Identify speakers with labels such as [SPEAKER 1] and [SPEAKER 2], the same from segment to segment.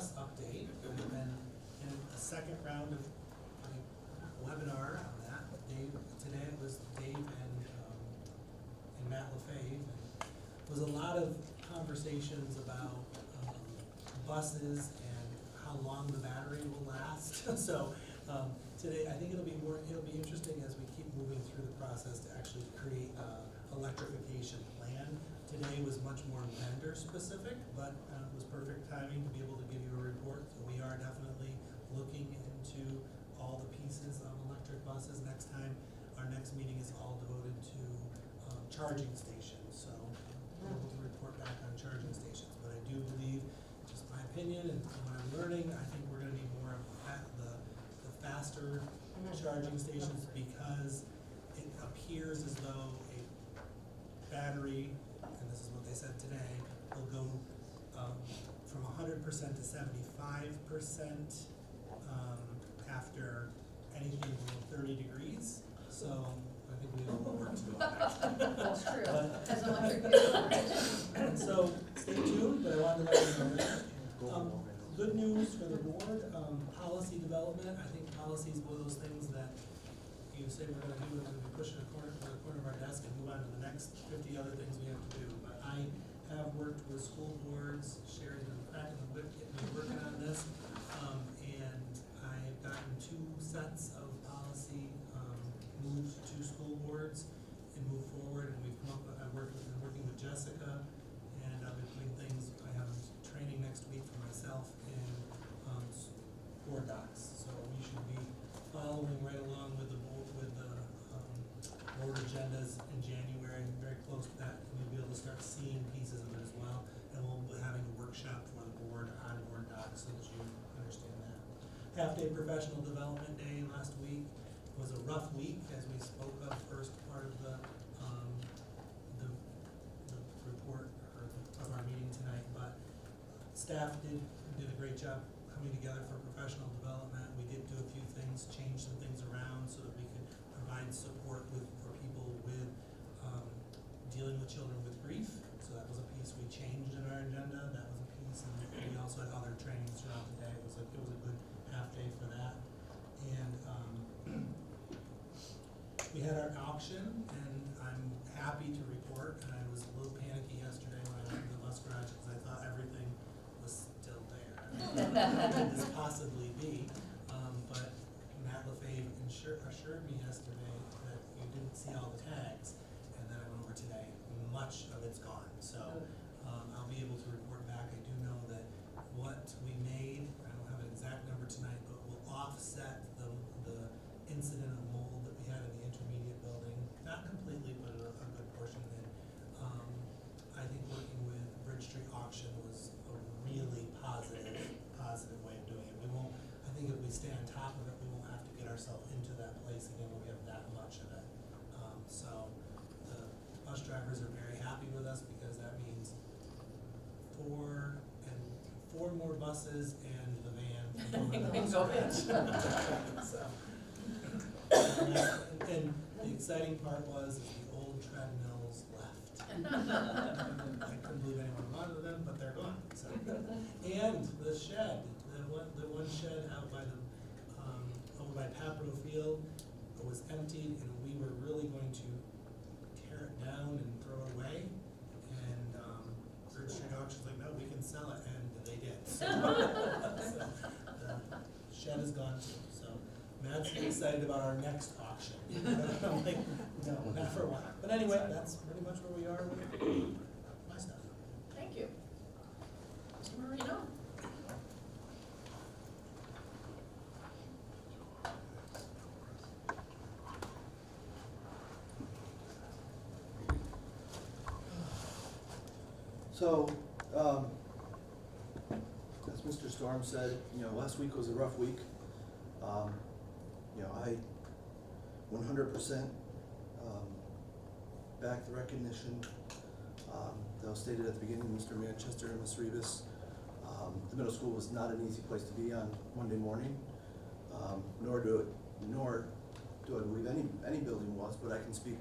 [SPEAKER 1] bus update. We've been in a second round of webinar on that. Today it was Dave and Matt LaFave. There was a lot of conversations about buses and how long the battery will last. So today, I think it'll be interesting as we keep moving through the process to actually create electrification plan. Today was much more vendor specific, but it was perfect timing to be able to give you a report. So we are definitely looking into all the pieces of electric buses. Next time, our next meeting is all devoted to charging stations. So we'll report back on charging stations. But I do believe, just my opinion and what I'm learning, I think we're going to need more of the faster charging stations, because it appears as though a battery, and this is what they said today, will go from 100% to 75% after anything below 30 degrees. So I think we have a little work to do on that.
[SPEAKER 2] That's true.
[SPEAKER 1] But,
[SPEAKER 2] As an electric vehicle.
[SPEAKER 1] and so stay tuned, but I wanted to let you know that. Good news for the board, policy development. I think policy is one of those things that you say we're going to do, and then we push it to the corner of our desk and move on to the next 50 other things we have to do. But I have worked with school boards, Sherry's been cracking the whip, getting me working on this, and I've gotten 2 sets of policy moved to school boards and moved forward. And we've come up with, been working with Jessica, and I've been doing things. I have training next week for myself in board docs. So we should be following right along with the board agendas in January, very close to that, and you'll be able to start seeing pieces of it as well. And we'll be having a workshop for the board on board docs so that you understand that. Half-day professional development day last week was a rough week, as we spoke of first part of the report of our meeting tonight. But staff did a great job coming together for professional development. We did do a few things, change some things around so that we could provide support for people with dealing with children with grief. So that was a piece we changed in our agenda. That was a piece, and we also had other trainings throughout the day. It was a good half day for that. And we had our auction, and I'm happy to report, and I was a little panicky yesterday when I went to the bus garage because I thought everything was still there. What could this possibly be? But Matt LaFave assured me yesterday that you didn't see all the tags, and then I went over today. Much of it's gone. So I'll be able to report back. I do know that what we made, I don't have an exact number tonight, but will offset the incident of mold that we had in the intermediate building. Not completely, but a good portion of it. I think working with Bridge Street Auction was a really positive way of doing it. I think if we stay on top of it, we won't have to get ourselves into that place again when we have that much of it. So the bus drivers are very happy with us, because that means 4 more buses and the van can go in. So, and the exciting part was the old treadmills left. I couldn't believe anyone wanted them, but they're gone. So, and the shed, the one shed out by the over by Papro Field was emptied, and we were really going to tear it down and throw it away. And Bridge Street Auction's like, no, we can sell it, and they did. So, the shed is gone too. So Matt's excited about our next auction. I'm like, no, not for a while. But anyway, that's pretty much where we are with my stuff.
[SPEAKER 2] Thank you. Mr. Marino?
[SPEAKER 3] So, as Mr. Storm said, last week was a rough week. I 100% back the recognition that was stated at the beginning, Mr. Manchester and Ms. Rivas. The middle school was not an easy place to be on Monday morning, nor do I believe any building was, but I can speak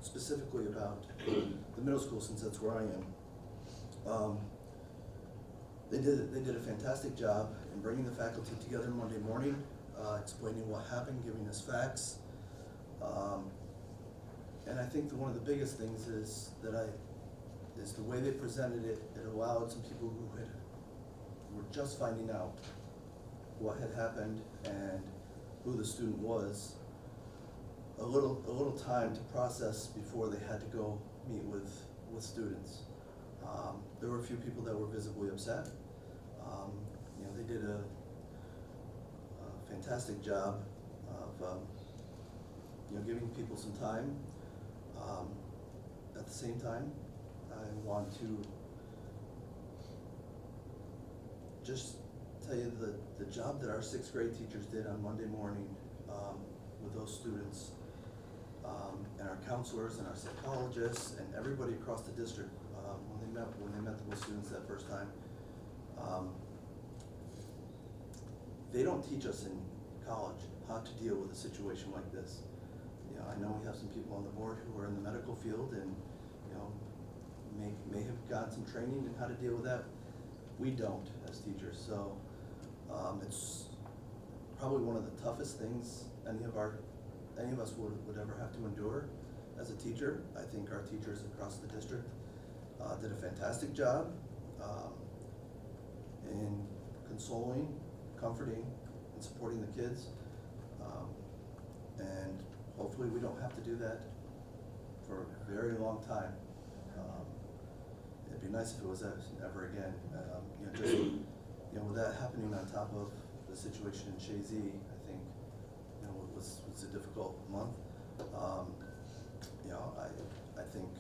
[SPEAKER 3] specifically about the middle school since that's where I am. They did a fantastic job in bringing the faculty together Monday morning, explaining what happened, giving us facts. And I think one of the biggest things is the way they presented it. It allowed some people who were just finding out what had happened and who the student was a little time to process before they had to go meet with students. There were a few people that were visibly upset. They did a fantastic job of giving people some time. At the same time, I want to just tell you the job that our 6th grade teachers did on Monday morning with those students, and our counselors and our psychologists and everybody across the district when they met with students that first time. They don't teach us in college how to deal with a situation like this. I know we have some people on the board who are in the medical field and may have gotten some training in how to deal with that. We don't as teachers, so it's probably one of the toughest things any of us would ever have to endure as a teacher. I think our teachers across the district did a fantastic job in consoling, comforting, and supporting the kids. And hopefully we don't have to do that for a very long time. It'd be nice if it was ever again. With that happening on top of the situation in CSD, I think it was a difficult month. I think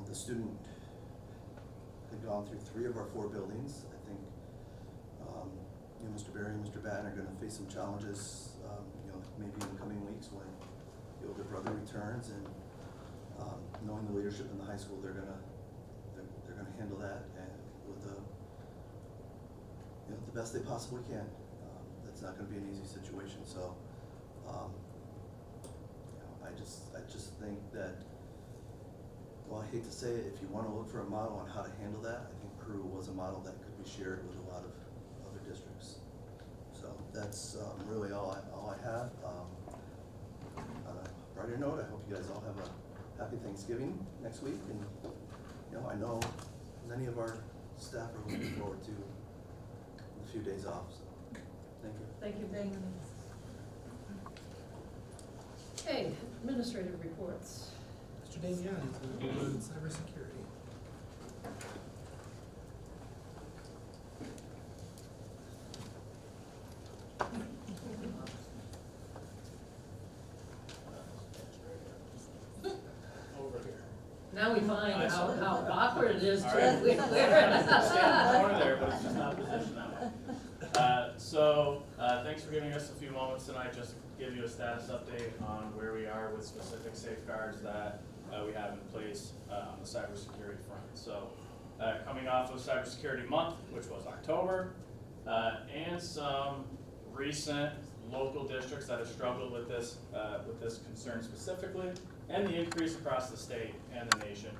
[SPEAKER 3] the student had gone through 3 of our 4 buildings. I think Mr. Berry and Mr. Batten are going to face some challenges. Maybe in the coming weeks when the older brother returns, and knowing the leadership in the high school, they're gonna handle that and with the best they possibly can. That's not going to be an easy situation. So I just think that, well, I hate to say it, if you want to look for a model on how to handle that, I think Peru was a model that could be shared with a lot of other districts. So that's really all I have. On a brighter note, I hope you guys all have a happy Thanksgiving next week, and I know many of our staff are looking forward to a few days off. So thank you.
[SPEAKER 2] Thank you, Ben. Okay, administrative reports.
[SPEAKER 1] Mr. Damiani, on cybersecurity.
[SPEAKER 2] Now we find how awkward it is to
[SPEAKER 4] All right.
[SPEAKER 2] wear
[SPEAKER 4] Stand in the corner
[SPEAKER 2] it.
[SPEAKER 4] there, but it's just not positioned that way. Thanks for giving us a few moments tonight just to give you a status update on where we are with specific safeguards that we have in place on the cybersecurity front. So coming off of Cybersecurity Month, which was October, and some recent local districts that have struggled with this concern specifically, and the increase across the state and the nation,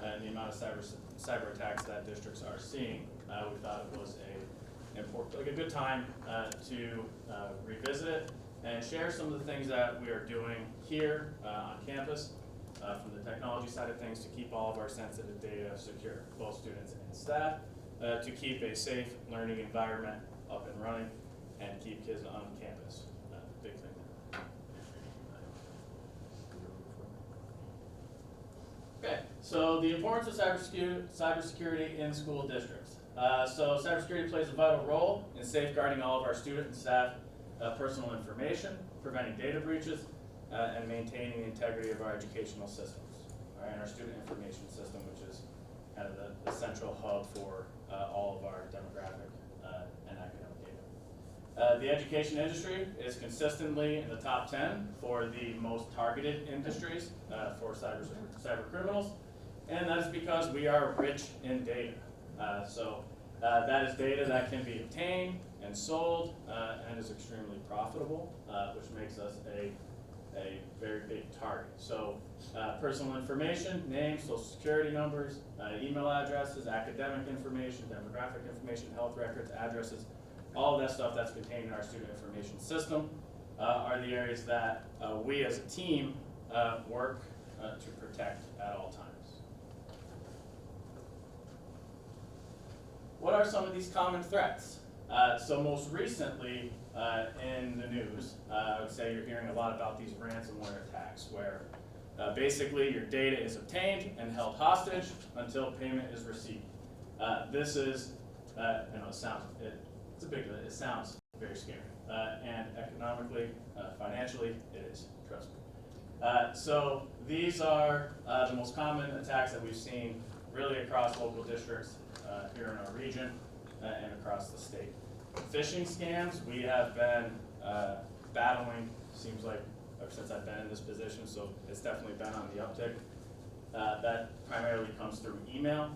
[SPEAKER 4] and the amount of cyber attacks that districts are seeing. We thought it was a good time to revisit it and share some of the things that we are doing here on campus from the technology side of things to keep all of our sensitive data secure, both students and staff, to keep a safe learning environment up and running, and keep kids on campus. Big thing. Okay, so the importance of cybersecurity in school districts. So cybersecurity plays a vital role in safeguarding all of our student and staff personal information, preventing data breaches, and maintaining the integrity of our educational systems, and our student information system, which is kind of the central hub for all of our demographic and academic data. The education industry is consistently in the top 10 for the most targeted industries for cyber criminals, and that is because we are rich in data. That is data that can be obtained and sold and is extremely profitable, which makes us a very big target. So personal information, names, social security numbers, email addresses, academic information, demographic information, health records, addresses, all of that stuff that's contained in our student information system are the areas that we as a team work to protect at all times. What are some of these common threats? So most recently in the news, I would say you're hearing a lot about these ransomware attacks where basically your data is obtained and held hostage until payment is received. This is, it sounds very scary. And economically, financially, it is, trust me. So these are the most common attacks that we've seen really across local districts here in our region and across the state. Phishing scams, we have been battling, seems like ever since I've been in this position, so it's definitely been on the uptick. That primarily comes through email.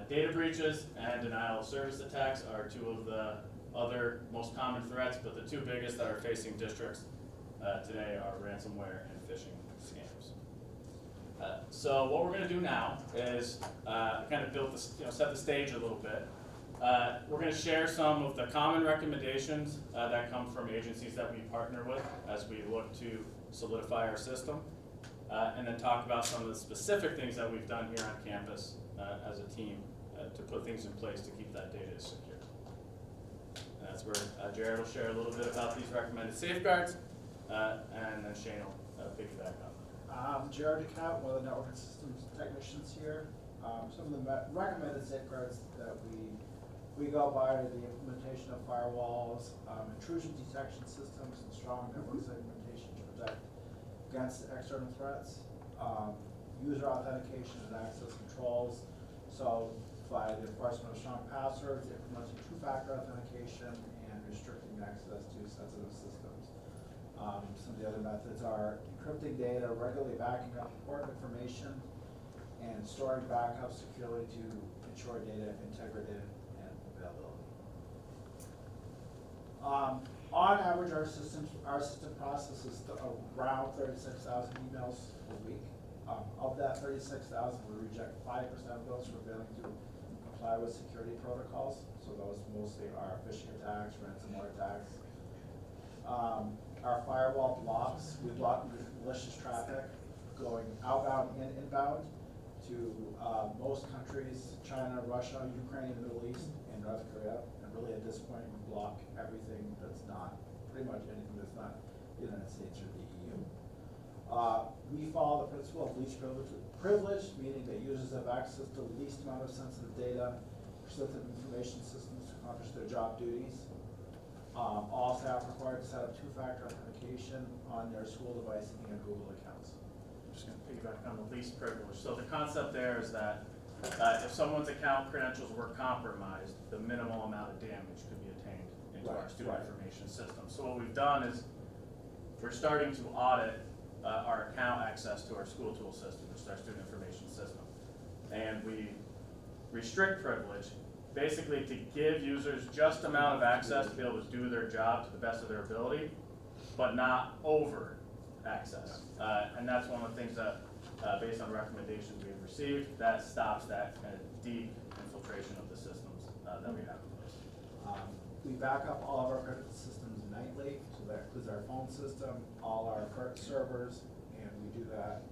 [SPEAKER 4] Data breaches and denial of service attacks are two of the other most common threats, but the two biggest that are facing districts today are ransomware and phishing scams. So what we're going to do now is kind of build this, set the stage a little bit. We're going to share some of the common recommendations that come from agencies that we partner with as we look to solidify our system, and then talk about some of the specific things that we've done here on campus as a team to put things in place to keep that data secure. And that's where Jared will share a little bit about these recommended safeguards, and then Shane will piggyback on that.
[SPEAKER 5] Jared DeCat, one of the network systems technicians here. Some of the recommended safeguards that we go by are the implementation of firewalls, intrusion detection systems, and strong network segmentation to protect against external threats, user authentication and access controls. So by the enforcement of strong passwords, implementing two-factor authentication, and restricting access to sensitive systems. Some of the other methods are encrypting data, regularly backing up important information, and storing backups securely to ensure data integrity and availability. On average, our system processes around 36,000 emails a week. Of that 36,000, we reject 5% of those for failing to comply with security protocols. So those mostly are phishing attacks, ransomware attacks. Our firewall blocks, we block malicious traffic going outbound and inbound to most countries, China, Russia, Ukraine, Middle East, and North Korea. And really at this point, we block everything that's not, pretty much anything that's not the United States or the EU. We follow the principle of least privilege, meaning that users have access to the least amount of sensitive data for sensitive information systems to accomplish their job duties. All staff are required to set up two-factor authentication on their school device and Google accounts.
[SPEAKER 4] I'm just going to piggyback on the least privilege. So the concept there is that if someone's account credentials were compromised, the minimal amount of damage could be attained into our student information system. So what we've done is we're starting to audit our account access to our school tool system, which is our student information system. And we restrict privilege basically to give users just amount of access to be able to do their job to the best of their ability, but not over access. And that's one of the things that, based on recommendations we've received, that stops that kind of deep infiltration of the systems that we have in place.
[SPEAKER 5] We back up all of our critical systems nightly, so that includes our phone system, all our current servers, and we do that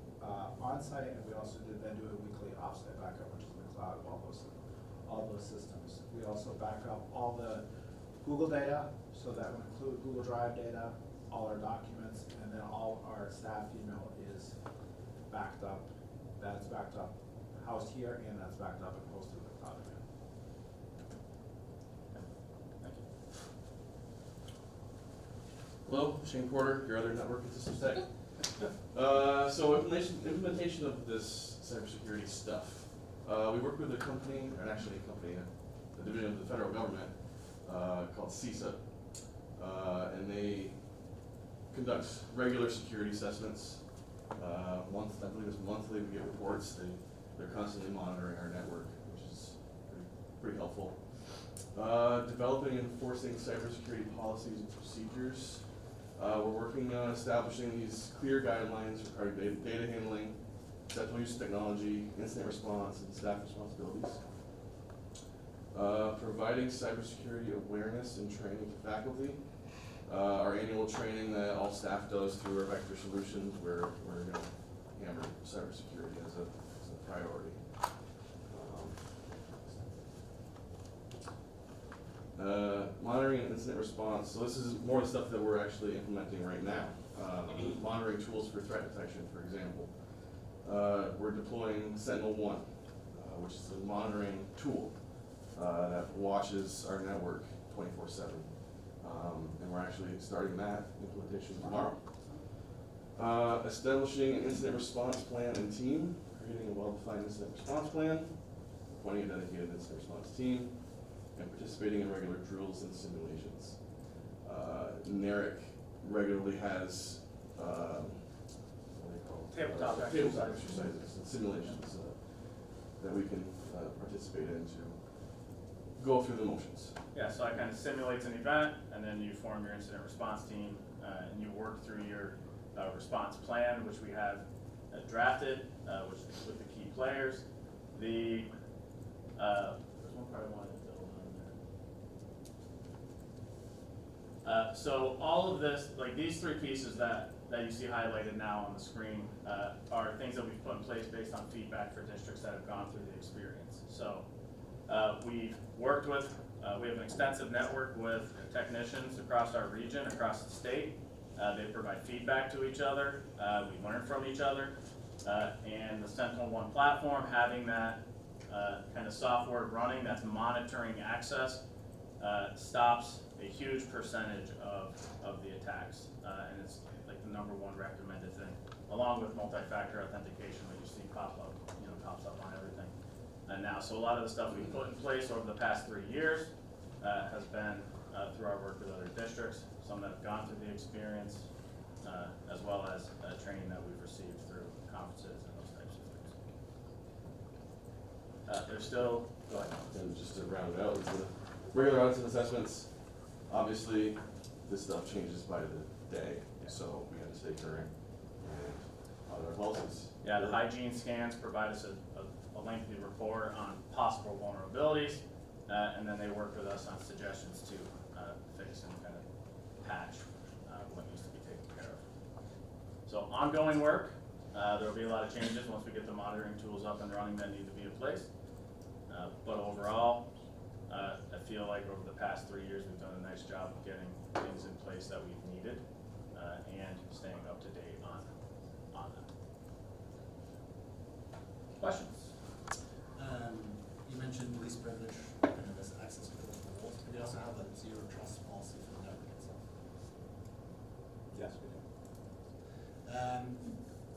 [SPEAKER 5] on-site, and we also do a weekly off-site backup, which is in the cloud of all those systems. We also back up all the Google data, so that would include Google Drive data, all our documents, and then all our staff email is backed up. That's backed up, housed here, and that's backed up and hosted in the cloud again.
[SPEAKER 4] Thank you.
[SPEAKER 6] Hello, Shane Porter, your other network and systems tech. So implementation of this cybersecurity stuff. We work with a company, or actually a division of the federal government called CSD, and they conduct regular security assessments. I believe it's monthly. We get reports. They're constantly monitoring our network, which is pretty helpful. Developing and enforcing cybersecurity policies and procedures. We're working on establishing these clear guidelines regarding data handling, acceptable use of technology, incident response, and staff responsibilities. Providing cybersecurity awareness and training to faculty. Our annual training that all staff does through our Vector Solutions, we're going to hammer cybersecurity as a priority. Monitoring and incident response. So this is more the stuff that we're actually implementing right now. Monitoring tools for threat detection, for example. We're deploying Sentinel-1, which is a monitoring tool that watches our network 24/7. And we're actually starting that implementation tomorrow. Establishing an incident response plan and team, creating a well-defined incident response plan, appointing a dedicated incident response team, and participating in regular drills and simulations. NERIC regularly has, what do they call it?
[SPEAKER 4] Tabletop
[SPEAKER 6] exercises and simulations that we can participate in to go through the motions.
[SPEAKER 4] Yeah, so it kind of simulates an event, and then you form your incident response team, and you work through your response plan, which we have drafted, which with the key players. There's one part I wanted to build on there. So all of this, like these three pieces that you see highlighted now on the screen, are things that we've put in place based on feedback for districts that have gone through the experience. So we've worked with, we have an extensive network with technicians across our region, across the state. They provide feedback to each other. We learn from each other. And the Sentinel-1 platform, having that kind of software running that's monitoring access, stops a huge percentage of the attacks. And it's like the #1 recommended thing, along with multi-factor authentication that you see pops up on everything. And now, so a lot of the stuff we've put in place over the past 3 years has been through our work with other districts, some that have gone through the experience, as well as training that we've received through conferences and those types of things. There's still, go ahead.
[SPEAKER 6] And just to round it out, with the regular audits and assessments, obviously this stuff changes by the day, so we have to stay current and audit our policies.
[SPEAKER 4] Yeah, the hygiene scans provide us a lengthy report on possible vulnerabilities, and then they work with us on suggestions to fix and kind of patch what needs to be taken care of. So ongoing work, there will be a lot of changes once we get the monitoring tools up and running that need to be in place. But overall, I feel like over the past 3 years we've done a nice job of getting things in place that we've needed and staying up to date on that. Questions?
[SPEAKER 7] You mentioned least privilege kind of as access control for roles, but you also have a zero trust policy for the network itself.
[SPEAKER 5] Yes, we do.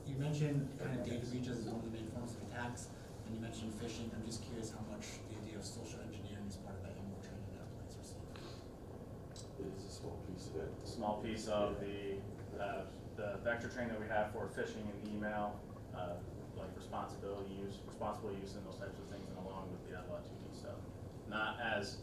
[SPEAKER 7] You mentioned kind of data breaches as one of the main forms of attacks, and you mentioned phishing. I'm just curious how much the idea of social engineering is part of that MO training that applies received.
[SPEAKER 6] It is a small piece of it.
[SPEAKER 4] Small piece of the vector training that we have for phishing and email, like responsible use and those types of things, and along with the outlaw 2D stuff. Not as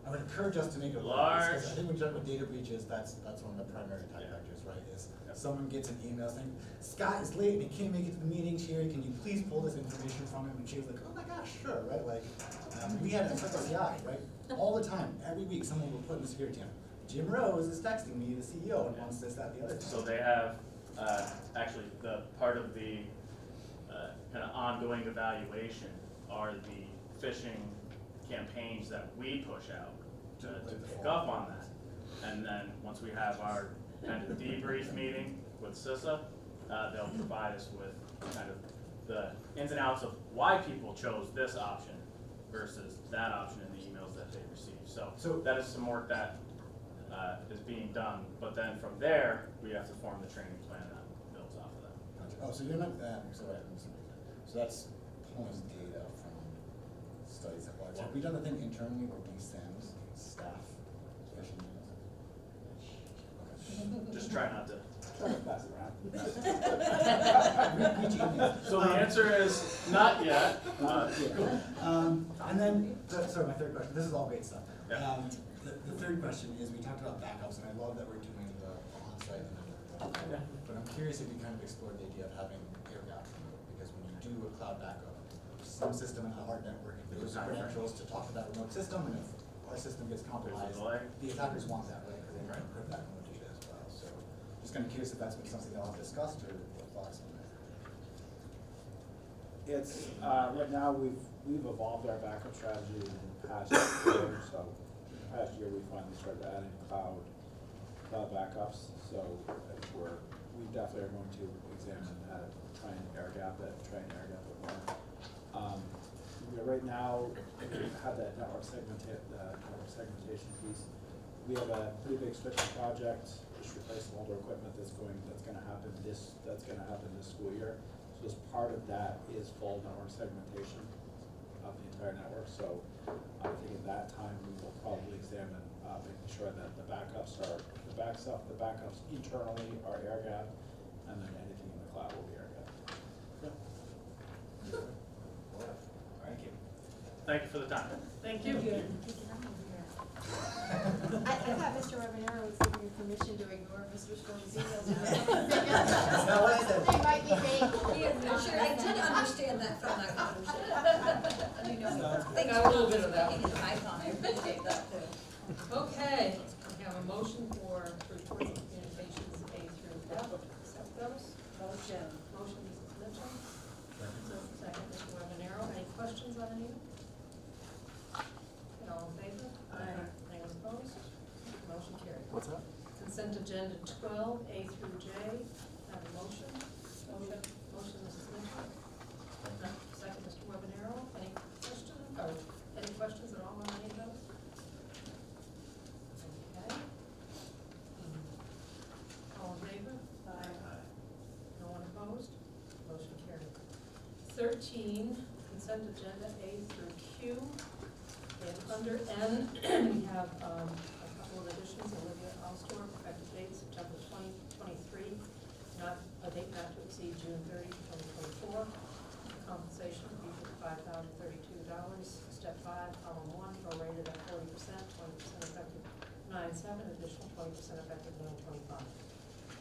[SPEAKER 7] I would encourage us to make it
[SPEAKER 4] large.
[SPEAKER 7] because I think when you're talking about data breaches, that's one of the primary attack vectors, right? Is someone gets an email saying, Scott is late and he can't make it to the meeting, Sherry, can you please pull this information from him? And she was like, oh my gosh, sure, right? Like, we had an SFCI, right? All the time, every week, someone will put in the security team, Jim Rose is texting me, the CEO, and wants this, that, the other thing.
[SPEAKER 4] So they have, actually, the part of the kind of ongoing evaluation are the phishing campaigns that we push out to pick up on that. And then once we have our kind of debrief meeting with CISA, they'll provide us with kind of the ins and outs of why people chose this option versus that option in the emails that they received. So that is some work that is being done, but then from there, we have to form the training plan that builds off of that.
[SPEAKER 7] Gotcha. Oh, so you're not, so that's pulling data from studies that watch. Have we done the thing internally where we send staff phishing emails?
[SPEAKER 4] Just try not to.
[SPEAKER 5] Pass it around.
[SPEAKER 4] So the answer is not yet.
[SPEAKER 7] And then, sorry, my third question, this is all great stuff.
[SPEAKER 4] Yeah.
[SPEAKER 7] The third question is, we talked about backups, and I love that we're doing the right? But I'm curious if you kind of explored the idea of having air gaps removed, because when you do a cloud backup, some system in a hard network can use credentials to talk to that remote system, and if our system gets compromised, the attackers want that, right? Because they want to encrypt that remote data as well. So just kind of curious if that's been something y'all have discussed or thoughts on that.
[SPEAKER 5] It's, right now, we've evolved our backup strategy in the past year, so in the past year, we finally started adding cloud backups, so we definitely are going to examine how to try and air gap it more. Right now, we have that network segmentation piece. We have a pretty big switching project, just replacing older equipment that's gonna happen this school year. So as part of that is full network segmentation of the entire network. So I think at that time, we will probably examine, making sure that the backups internally are air gapped, and then anything in the cloud will be air gapped.
[SPEAKER 7] Thank you.
[SPEAKER 4] Thank you for the time.
[SPEAKER 2] Thank you.
[SPEAKER 8] I thought Mr. Webanero was giving you permission to ignore Mr. Storm's emails.
[SPEAKER 7] That's not what I said.
[SPEAKER 8] They might be fake.
[SPEAKER 9] Sure, I did understand that from that conversation. You know, thanks
[SPEAKER 2] Got a little bit of that.
[SPEAKER 9] for taking the time, I appreciate that too.
[SPEAKER 2] Okay, we have a motion for reports and communications A through F. Accept those. Motion. Motion, Mrs. Mitchell. Second, Mr. Webanero. Any questions on any of them? Okay, all in favor?
[SPEAKER 8] Aye.
[SPEAKER 2] Anyone opposed? Motion carried.
[SPEAKER 3] What's that?
[SPEAKER 2] Consent agenda 12, A through J. Have a motion? Motion. Motion, Mrs. Mitchell. Second, Mr. Webanero. Any questions, or any questions at all on any of those? Okay. All in favor? Aye. No one opposed? Motion carried. 13, consent agenda A through Q. And under N, we have a couple of additions. Olivia Alstorm, effective date September 2023, not a date not to exceed June 30, 2024. Compensation fee $5,032. Step 5, column 1, prorated at 40%, 20% effective 9/7, additional 20% effective 9/25.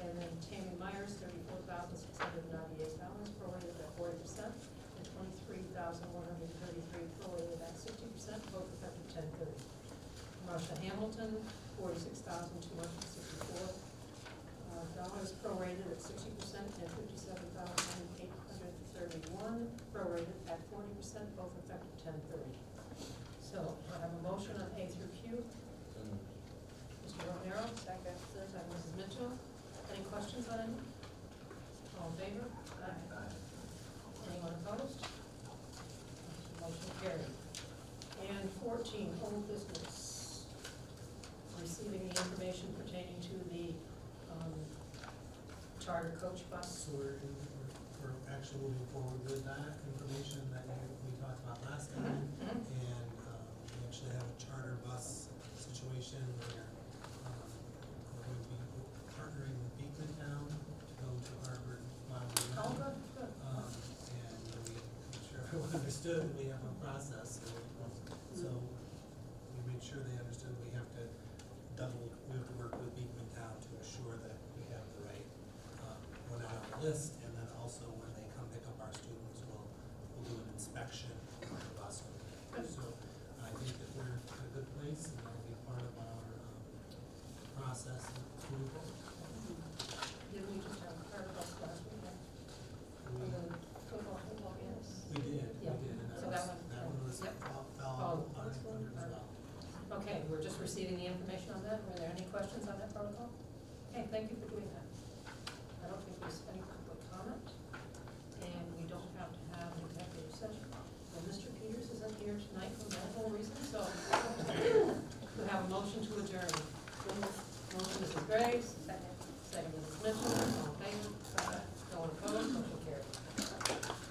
[SPEAKER 2] And then Tammy Myers, $34,698, prorated at 40%, and $23,133 prorated at 60%, both effective 10/30. Marsha Hamilton, $46,264 prorated at 60%, and $57,831 prorated at 40%, both effective 10/30. So I have a motion on A through Q. Mr. Romero, second. Second, Mrs. Mitchell. Any questions on any? All in favor? Aye. Anyone opposed? Motion carried. And 14, old business. Receiving the information pertaining to the charter coach bus.
[SPEAKER 1] So we're actually moving forward with that information that we talked about last time. And we actually have a charter bus situation where we're going to be partnering with Beekman Town to go to Harvard while we're
[SPEAKER 2] Oh,
[SPEAKER 1] there.
[SPEAKER 2] good.
[SPEAKER 1] And we make sure everyone understood that we have a process. So we made sure they understood we have to work with Beekman Town to assure that we have the right, we're not on the list, and then also when they come pick up our students, we'll do an inspection of the bus. So I think that we're in a good place, and that'll be part of our process and approval.
[SPEAKER 2] Did we just have a charter bus last weekend? For the football games?
[SPEAKER 1] We did,
[SPEAKER 2] Yeah.
[SPEAKER 1] and
[SPEAKER 2] So that one-
[SPEAKER 1] that one was,
[SPEAKER 2] yep.
[SPEAKER 1] fell
[SPEAKER 2] Oh,
[SPEAKER 1] under
[SPEAKER 2] this one,
[SPEAKER 1] as well.
[SPEAKER 2] Okay, we're just receiving the information on that. Were there any questions on that protocol? Okay, thank you for doing that. I don't think there's any public comment, and we don't have to have an executive session. And Mr. Peters isn't here tonight for medical reasons, so we have a motion to adjourn. Motion, Mrs. Graves,